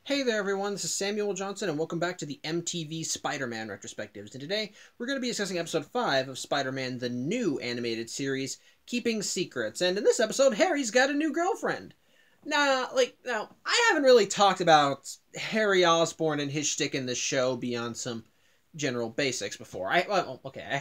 Hey there everyone, this is Samuel Johnson and welcome back to the MTV Spider-Man Retrospectives. And today we're going to be discussing episode 5 of Spider-Man the new animated series, Keeping Secrets. And in this episode, Harry's got a new girlfriend. Now, I haven't really talked about Harry Osborn and his shtick in this show beyond some general basics before. I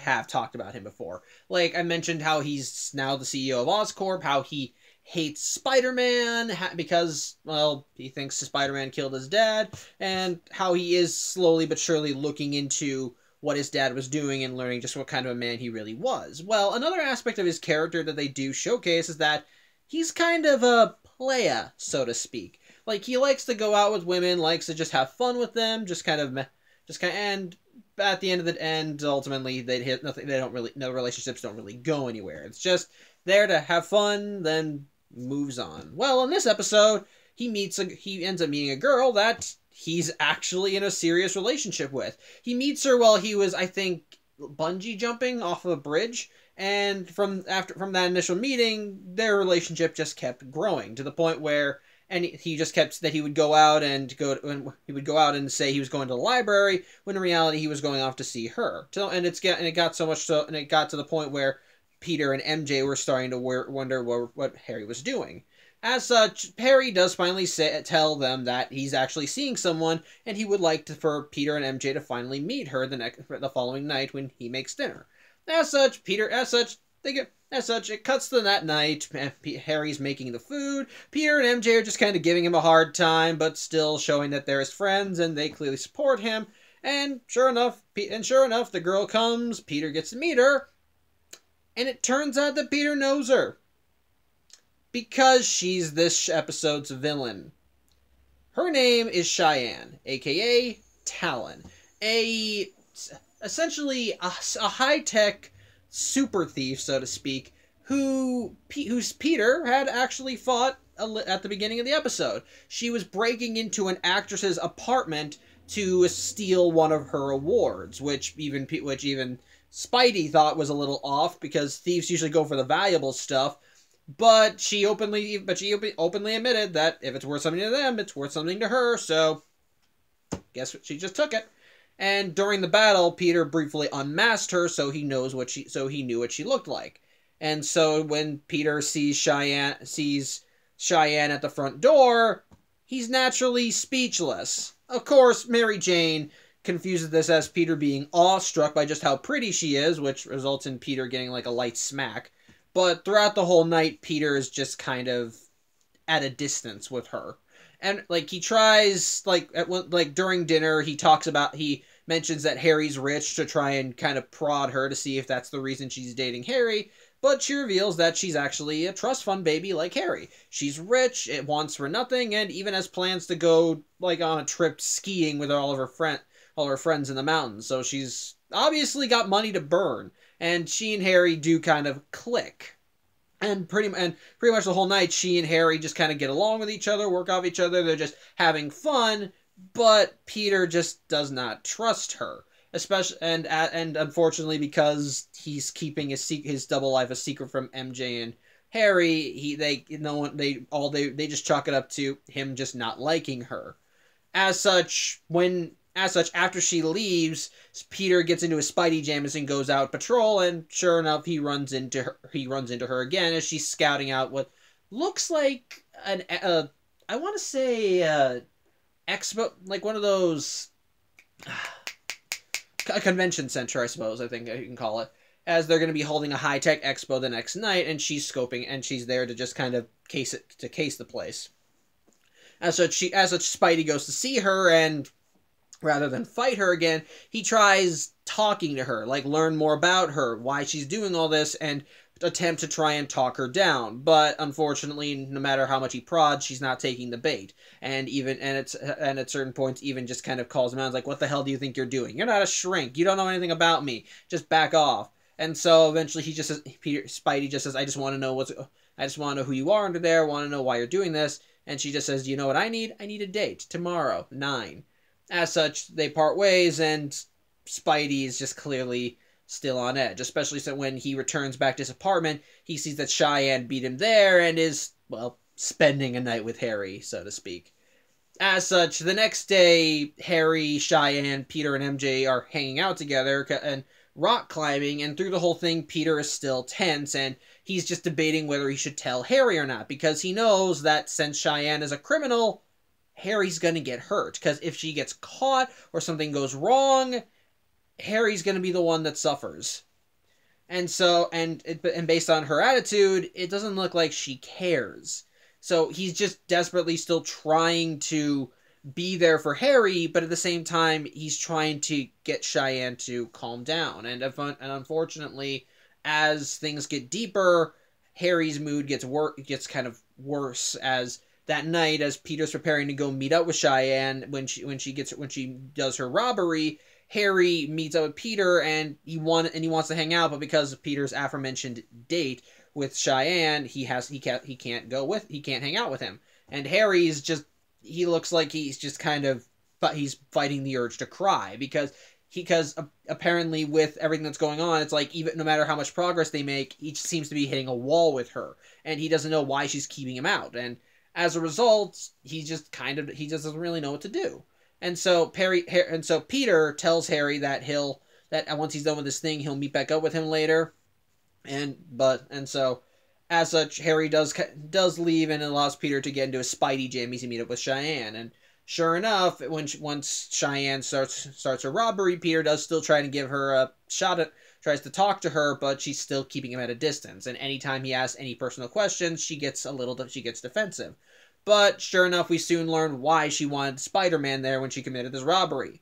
have talked about him before. Like, I mentioned how he's now the CEO of Oscorp, how he hates Spider-Man because, well, he thinks Spider-Man killed his dad, and how he is slowly but surely looking into what his dad was doing and learning just what kind of a man he really was. Well, another aspect of his character that they do showcase is that he's kind of a playa, so to speak. Like, he likes to go out with women, likes to just have fun with them, and at the end of the end, ultimately, they hit nothing. They don't really, no relationships don't really go anywhere. It's just there to have fun, then moves on. Well, in this episode, he ends up meeting a girl that he's actually in a serious relationship with. He meets her while he was, I think, bungee jumping off of a bridge, and from that initial meeting, their relationship just kept growing to the point where he just kept that he would go out and say he was going to the library when in reality he was going off to see her. It got to the point where Peter and MJ were starting to wonder what Harry was doing. As such, Harry does finally tell them that he's actually seeing someone, and he would like for Peter and MJ to finally meet her the following night when he makes dinner. It cuts to that night. Harry's making the food. Peter and MJ are just kind of giving him a hard time, but still showing that they're his friends and they clearly support him. And sure enough, the girl comes. Peter gets to meet her. And it turns out that Peter knows her. Because she's this episode's villain. Her name is Cheyenne, aka Talon. Essentially a high-tech super thief, so to speak, whose Peter had actually fought at the beginning of the episode. She was breaking into an actress's apartment to steal one of her awards, which even Spidey thought was a little off because thieves usually go for the valuable stuff. But she openly admitted that if it's worth something to them, it's worth something to her. So, guess what? She just took it. And during the battle, Peter briefly unmasked her, so he knew what she looked like. And so when Peter sees Cheyenne at the front door, he's naturally speechless. Of course, Mary Jane confuses this as Peter being awestruck by just how pretty she is, which results in Peter getting like a light smack. But throughout the whole night, Peter is just kind of at a distance with her. And like he tries during dinner, he mentions that Harry's rich to try and kind of prod her to see if that's the reason she's dating Harry. But she reveals that she's actually a trust fund baby like Harry. She's rich, it wants for nothing, and even has plans to go like on a trip skiing with all her friends in the mountains. So she's obviously got money to burn, and she and Harry do kind of click. And pretty much the whole night, she and Harry just kind of get along with each other, work off each other. They're just having fun, but Peter just does not trust her, especially and unfortunately because he's keeping his double life a secret from MJ and Harry. They just chalk it up to him just not liking her. As such, after she leaves, Peter gets into his Spidey jammies and goes out patrol, and sure enough, he runs into her again as she's scouting out what looks like I want to say expo, like one of those a convention center, I suppose. I think you can call it, as they're going to be holding a high-tech expo the next night, and she's scoping, and she's there to just kind of case the place. As such, Spidey goes to see her, and rather than fight her again, he tries talking to her, like learn more about her, why she's doing all this, and attempt to try and talk her down. But unfortunately, no matter how much he prods, she's not taking the bait. And at certain points, even just kind of calls him out, and is like, "What the hell do you think you're doing? You're not a shrink. You don't know anything about me. Just back off." And so eventually, Spidey just says, "I just want to know who you are under there. I want to know why you're doing this." And she just says, "Do you know what I need? I need a date tomorrow, 9. As such, they part ways, and Spidey is just clearly still on edge, especially so when he returns back to his apartment, he sees that Cheyenne beat him there and is, well, spending a night with Harry, so to speak. As such, the next day, Harry, Cheyenne, Peter, and MJ are hanging out together and rock climbing, and through the whole thing, Peter is still tense, and he's just debating whether he should tell Harry or not, because he knows that since Cheyenne is a criminal, Harry's gonna get hurt, because if she gets caught or something goes wrong, Harry's gonna be the one that suffers. And so, and based on her attitude, it doesn't look like she cares. So he's just desperately still trying to be there for Harry, but at the same time, he's trying to get Cheyenne to calm down. And unfortunately, as things get deeper, Harry's mood gets kind of worse as that night, as Peter's preparing to go meet up with Cheyenne when she does her robbery. Harry meets up with Peter, and he wants to hang out, but because of Peter's aforementioned date with Cheyenne, he can't hang out with him. And Harry's just, he looks like he's just kind of, but he's fighting the urge to cry, because apparently with everything that's going on, it's like, even no matter how much progress they make, he just seems to be hitting a wall with her, and he doesn't know why she's keeping him out. And as a result, he just doesn't really know what to do. And so Peter tells Harry that once he's done with this thing, he'll meet back up with him later. And so as such, Harry does leave, and allows Peter to get into a Spidey jammies to meet up with Cheyenne. And sure enough, once Cheyenne starts her robbery, Peter does still try to give her a shot tries to talk to her, but she's still keeping him at a distance. And anytime he asks any personal questions, she gets defensive. But sure enough, we soon learn why she wanted Spider-Man there when she committed this robbery.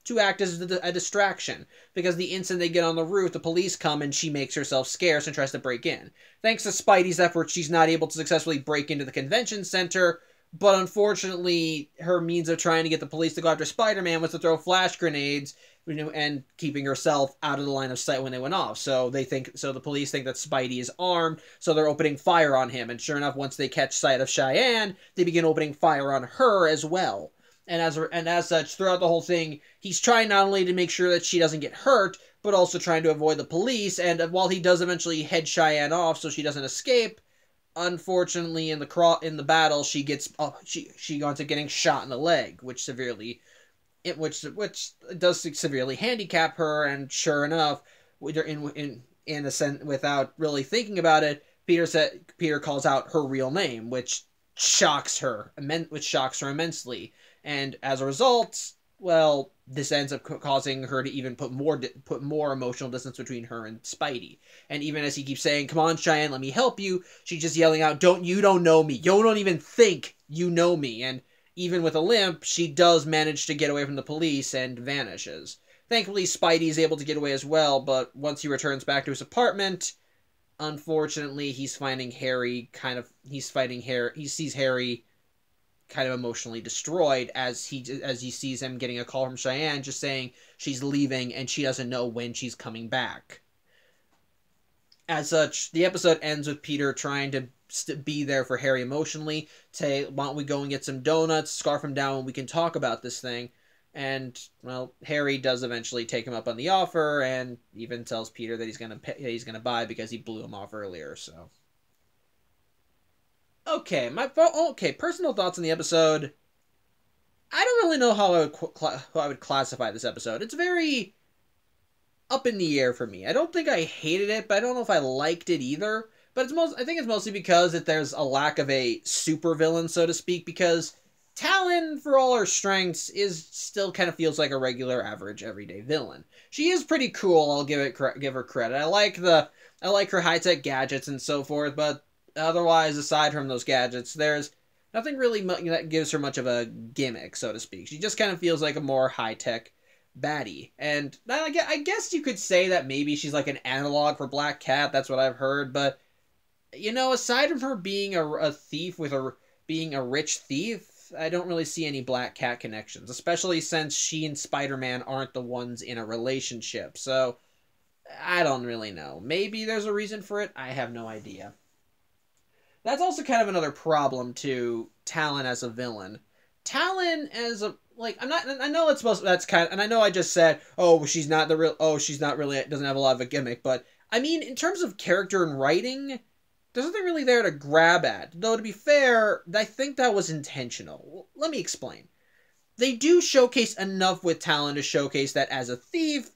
To act as a distraction, because the instant they get on the roof, the police come and she makes herself scarce and tries to break in. Thanks to Spidey's efforts, she's not able to successfully break into the convention center, but unfortunately, her means of trying to get the police to go after Spider-Man was to throw flash grenades, and keeping herself out of the line of sight when they went off. So the police think that Spidey is armed, so they're opening fire on him. And sure enough, once they catch sight of Cheyenne, they begin opening fire on her as well. And as such, throughout the whole thing, he's trying not only to make sure that she doesn't get hurt, but also trying to avoid the police. And while he does eventually head Cheyenne off so she doesn't escape, unfortunately, in the battle, she winds up getting shot in the leg, which does severely handicap her. And sure enough, in a sense, without really thinking about it, Peter calls out her real name, which shocks her immensely. And as a result, well, this ends up causing her to even put more emotional distance between her and Spidey. And even as he keeps saying, "Come on, Cheyenne, let me help you," she's just yelling out, You don't know me. You don't even think you know me." And even with a limp, she does manage to get away from the police and vanishes. Thankfully, Spidey is able to get away as well, but once he returns back to his apartment, unfortunately, he sees Harry kind of emotionally destroyed as he sees him getting a call from Cheyenne just saying she's leaving and she doesn't know when she's coming back. As such, the episode ends with Peter trying to be there for Harry emotionally, say, "Why don't we go and get some donuts, scarf him down, and we can talk about this thing." And, well, Harry does eventually take him up on the offer and even tells Peter that he's gonna buy because he blew him off earlier, so. Okay, personal thoughts on the episode. I don't really know how I would classify this episode. It's very up in the air for me. I don't think I hated it, but I don't know if I liked it either. But I think it's mostly because there's a lack of a super villain, so to speak, because Talon, for all her strengths, still kind of feels like a regular, average, everyday villain. She is pretty cool, I'll give her credit. I like her high-tech gadgets and so forth, but otherwise, aside from those gadgets, there's nothing really that gives her much of a gimmick, so to speak. She just kind of feels like a more high-tech baddie. And I guess you could say that maybe she's like an analog for Black Cat, that's what I've heard, but, aside from her being a thief being a rich thief, I don't really see any Black Cat connections, especially since she and Spider-Man aren't the ones in a relationship, so I don't really know. Maybe there's a reason for it, I have no idea. That's also kind of another problem to Talon as a villain. Talon as a, I know it's supposed to, and I know I just said, she's not really, doesn't have a lot of a gimmick, but, I mean, in terms of character and writing, there's nothing really there to grab at. Though, to be fair, I think that was intentional. Let me explain. They do showcase enough with Talon to showcase that as a thief,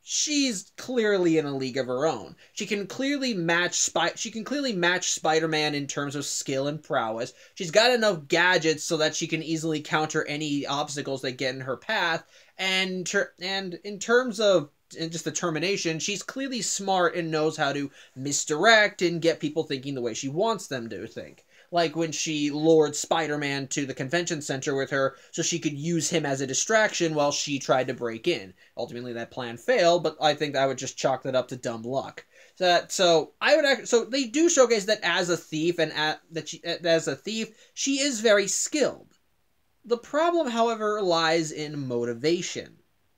she's clearly in a league of her own. She can clearly match Spider-Man in terms of skill and prowess. She's got enough gadgets so that she can easily counter any obstacles that get in her path. And in terms of just determination, she's clearly smart and knows how to misdirect and get people thinking the way she wants them to think. Like when she lured Spider-Man to the convention center with her so she could use him as a distraction while she tried to break in. Ultimately, that plan failed, but I think I would just chalk that up to dumb luck. So they do showcase that as a thief she is very skilled. The problem, however, lies in motivation.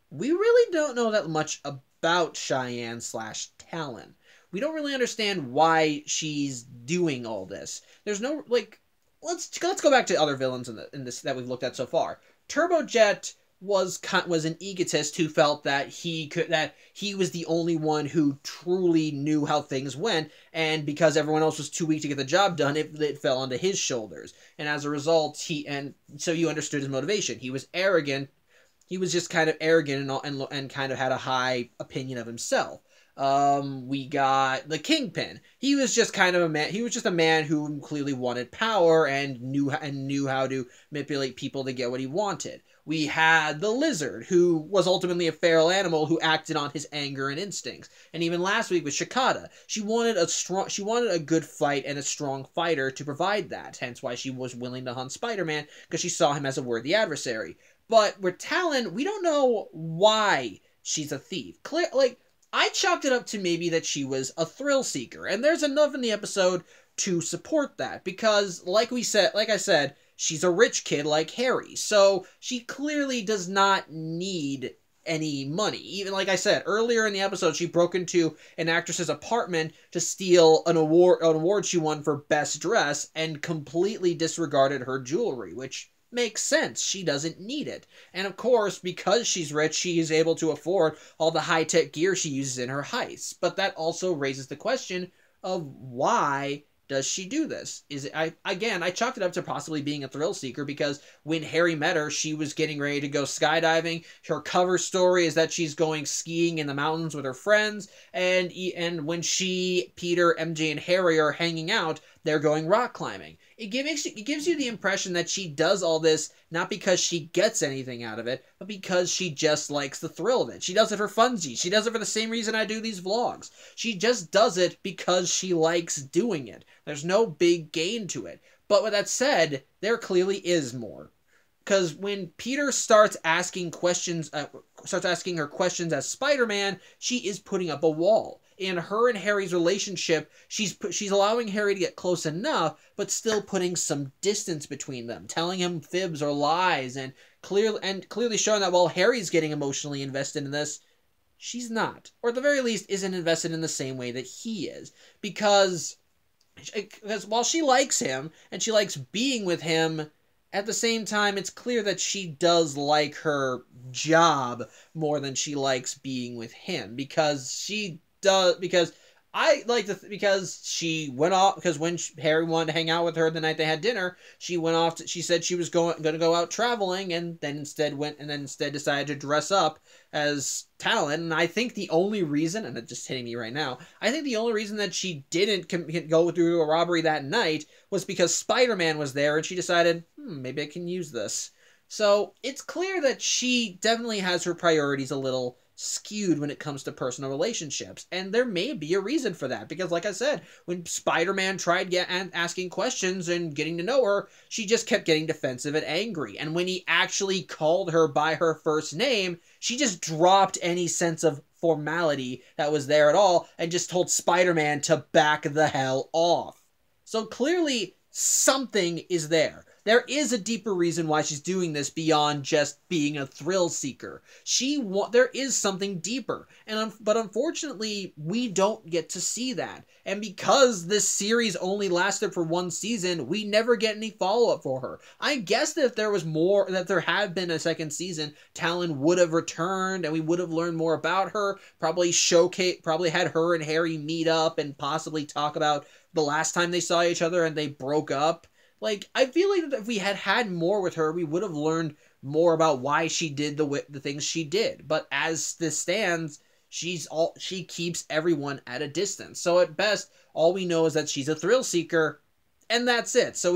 We really don't know that much about Cheyenne/Talon. We don't really understand why she's doing all this. There's no, like, let's go back to other villains in this that we've looked at so far. Turbojet was an egotist who felt that he was the only one who truly knew how things went, and because everyone else was too weak to get the job done, it fell onto his shoulders. And as a result, so you understood his motivation. He was arrogant. He was just kind of arrogant and kind of had a high opinion of himself. We got the Kingpin. He was just kind of a man. He was just a man who clearly wanted power and knew how to manipulate people to get what he wanted. We had the Lizard, who was ultimately a feral animal who acted on his anger and instincts. And even last week with Shikata, she wanted a good fight and a strong fighter to provide that. Hence why she was willing to hunt Spider-Man, because she saw him as a worthy adversary. But with Talon, we don't know why she's a thief. I chalked it up to maybe that she was a thrill seeker, and there's enough in the episode to support that, because like I said, she's a rich kid like Harry, so she clearly does not need any money. Even like I said earlier in the episode, she broke into an actress's apartment to steal an award she won for best dress and completely disregarded her jewelry, which makes sense. She doesn't need it. And of course, because she's rich, she is able to afford all the high-tech gear she uses in her heists. But that also raises the question of why does she do this? I chalked it up to possibly being a thrill seeker, because when Harry met her, she was getting ready to go skydiving. Her cover story is that she's going skiing in the mountains with her friends, and when Peter, MJ, and Harry are hanging out, they're going rock climbing. It gives you the impression that she does all this not because she gets anything out of it, but because she just likes the thrill of it. She does it for funsies. She does it for the same reason I do these vlogs. She just does it because she likes doing it. There's no big gain to it. But with that said, there clearly is more. Because when Peter starts asking her questions as Spider-Man, she is putting up a wall. In her and Harry's relationship, she's allowing Harry to get close enough, but still putting some distance between them, telling him fibs or lies, and clearly showing that while Harry's getting emotionally invested in this, she's not, or at the very least isn't invested in the same way that he is, because while she likes him and she likes being with him, at the same time, it's clear that she does like her job more than she likes being with him, because she when Harry wanted to hang out with her the night they had dinner, she went off. She said she was going to go out traveling, and then instead decided to dress up as Talon. And I think the only reason, and it's just hitting me right now, I think the only reason that she didn't go through a robbery that night was because Spider-Man was there, and she decided, maybe I can use this. So it's clear that she definitely has her priorities a little skewed when it comes to personal relationships, and there may be a reason for that, because like I said, when Spider-Man tried asking questions and getting to know her, she just kept getting defensive and angry, and when he actually called her by her first name, she just dropped any sense of formality that was there at all and just told Spider-Man to back the hell off. So clearly something is there. There is a deeper reason why she's doing this beyond just being a thrill seeker. There is something deeper, but unfortunately, we don't get to see that. And because this series only lasted for one season, we never get any follow-up for her. I guess that if there had been a second season, Talon would have returned, and we would have learned more about her. Probably had her and Harry meet up and possibly talk about the last time they saw each other and they broke up. Like, I feel like that if we had had more with her, we would have learned more about why she did the things she did. But as this stands, she keeps everyone at a distance. So at best, all we know is that she's a thrill seeker, and that's it. So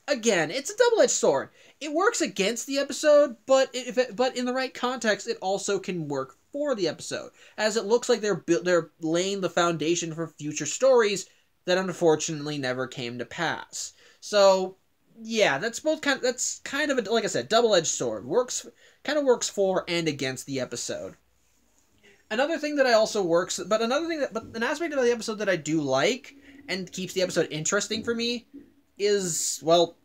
again, it's a double-edged sword. It works against the episode, but but in the right context, it also can work for the episode, as it looks like they're laying the foundation for future stories that unfortunately never came to pass. So yeah, that's kind of a, like I said, double-edged sword. Kind of works for and against the episode. Another thing that an aspect of the episode that I do like and keeps the episode interesting for me is, well,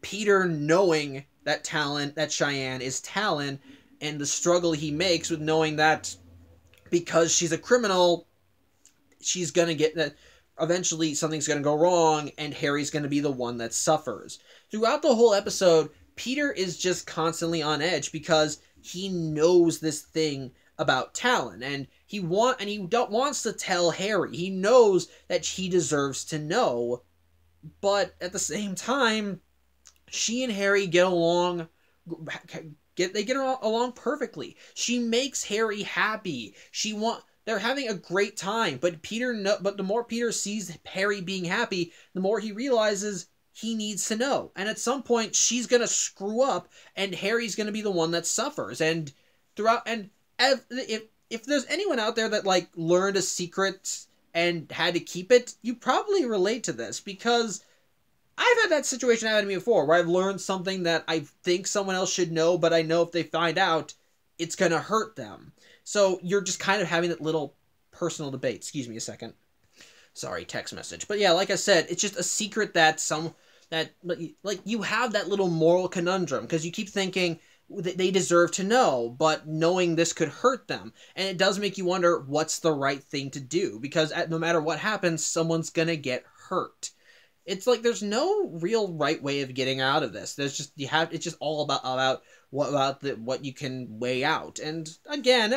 Peter knowing that Cheyenne is Talon, and the struggle he makes with knowing that because she's a criminal, she's gonna get that. Eventually, something's gonna go wrong, and Harry's gonna be the one that suffers. Throughout the whole episode, Peter is just constantly on edge because he knows this thing about Talon, and he wants to tell Harry. He knows that he deserves to know, but at the same time, she and Harry get along. They get along perfectly. She makes Harry happy. They're having a great time, but the more Peter sees Harry being happy, the more he realizes he needs to know. And at some point, she's gonna screw up, and Harry's gonna be the one that suffers. And if there's anyone out there that like learned a secret and had to keep it, you probably relate to this, because I've had that situation happen to me before, where I've learned something that I think someone else should know, but I know if they find out, it's gonna hurt them. So you're just kind of having that little personal debate. Excuse me a second. Sorry, text message. But yeah, like I said, it's just a secret that you have that little moral conundrum, because you keep thinking that they deserve to know, but knowing this could hurt them. And it does make you wonder what's the right thing to do, because no matter what happens, someone's gonna get hurt. It's like there's no real right way of getting out of this. It's just all about what you can weigh out. And again,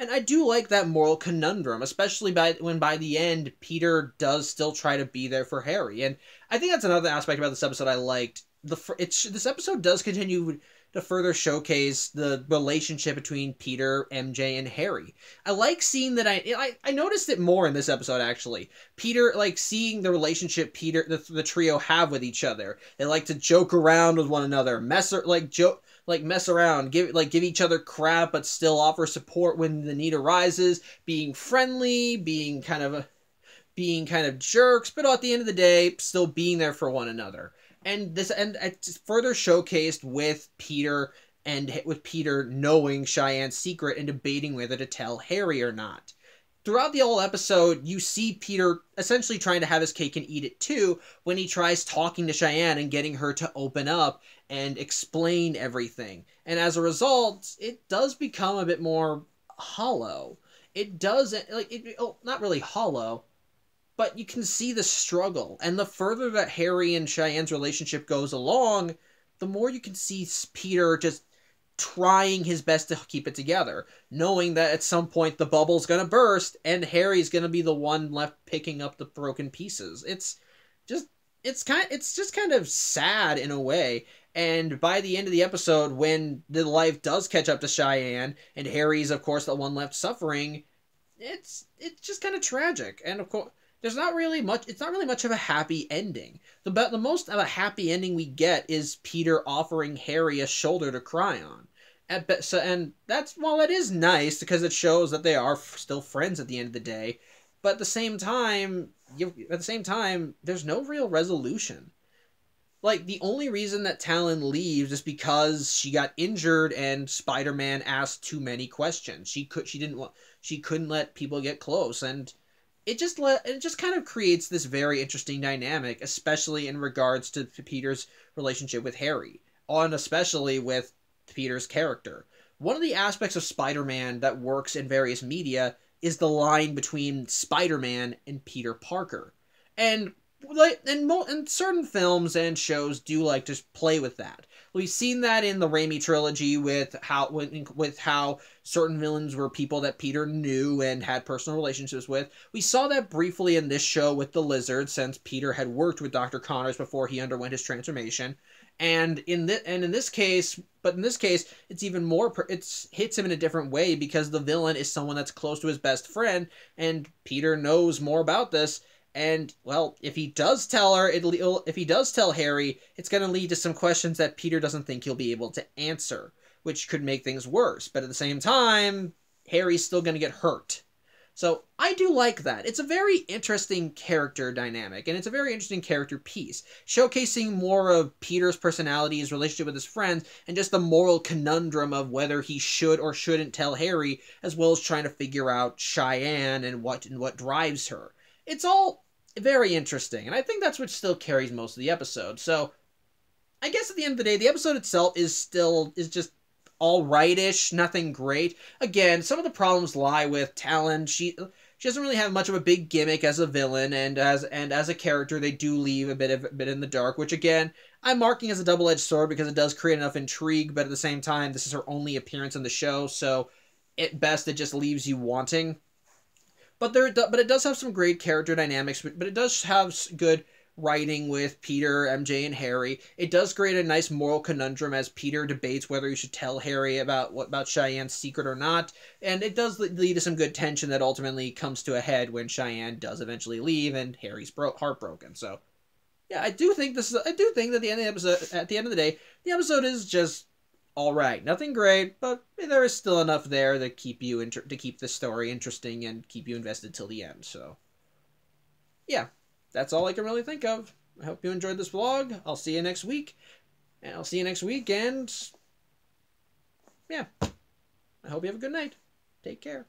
I do like that moral conundrum, especially by the end Peter does still try to be there for Harry. And I think that's another aspect about this episode I liked. This episode does continue to further showcase the relationship between Peter, MJ, and Harry. I like seeing that. I noticed it more in this episode, actually. Peter, like, seeing the relationship the trio have with each other. They like to joke around with one another, mess around, give each other crap, but still offer support when the need arises. Being friendly, being kind of jerks, but at the end of the day, still being there for one another. And it's further showcased with Peter knowing Cheyenne's secret and debating whether to tell Harry or not. Throughout the whole episode, you see Peter essentially trying to have his cake and eat it too, when he tries talking to Cheyenne and getting her to open up and explain everything. And as a result, it does become a bit more hollow. It does, not really hollow, but you can see the struggle. And the further that Harry and Cheyenne's relationship goes along, the more you can see Peter just trying his best to keep it together, knowing that at some point the bubble's gonna burst and Harry's gonna be the one left picking up the broken pieces. It's just kind of sad in a way. And by the end of the episode, when the life does catch up to Cheyenne and Harry's of course the one left suffering, it's just kind of tragic. And of course, it's not really much of a happy ending. The most of a happy ending we get is Peter offering Harry a shoulder to cry on. And that's, while it is nice because it shows that they are still friends at the end of the day, but at the same time, there's no real resolution. Like, the only reason that Talon leaves is because she got injured and Spider-Man asked too many questions. She couldn't let people get close, and it just kind of creates this very interesting dynamic, especially in regards to Peter's relationship with Harry, and especially with Peter's character. One of the aspects of Spider-Man that works in various media is the line between Spider-Man and Peter Parker. And certain films and shows do like to play with that. We've seen that in the Raimi trilogy with how certain villains were people that Peter knew and had personal relationships with. We saw that briefly in this show with the Lizard, since Peter had worked with Dr. Connors before he underwent his transformation. And in this case, it's even more. It hits him in a different way because the villain is someone that's close to his best friend, and Peter knows more about this. And well, if he does tell her, if he does tell Harry, it's going to lead to some questions that Peter doesn't think he'll be able to answer, which could make things worse. But at the same time, Harry's still going to get hurt. So I do like that. It's a very interesting character dynamic, and it's a very interesting character piece, showcasing more of Peter's personality, his relationship with his friends, and just the moral conundrum of whether he should or shouldn't tell Harry, as well as trying to figure out Cheyenne and what drives her. It's all very interesting, and I think that's what still carries most of the episode. So I guess at the end of the day, the episode itself is just all right-ish, nothing great. Again, some of the problems lie with Talon. She doesn't really have much of a big gimmick as a villain, and as a character, they do leave a bit in the dark, which again, I'm marking as a double-edged sword because it does create enough intrigue, but at the same time, this is her only appearance in the show, so at best, it just leaves you wanting. But it does have some great character dynamics, but it does have good writing with Peter, MJ, and Harry. It does create a nice moral conundrum as Peter debates whether he should tell Harry about Cheyenne's secret or not, and it does lead to some good tension that ultimately comes to a head when Cheyenne does eventually leave and Harry's heartbroken. So, yeah, I do think that at the end of the episode, at the end of the day, the episode is just all right. Nothing great, but there is still enough there to keep the story interesting and keep you invested till the end. So, yeah. That's all I can really think of. I hope you enjoyed this vlog. I'll see you next week. And yeah, I hope you have a good night. Take care.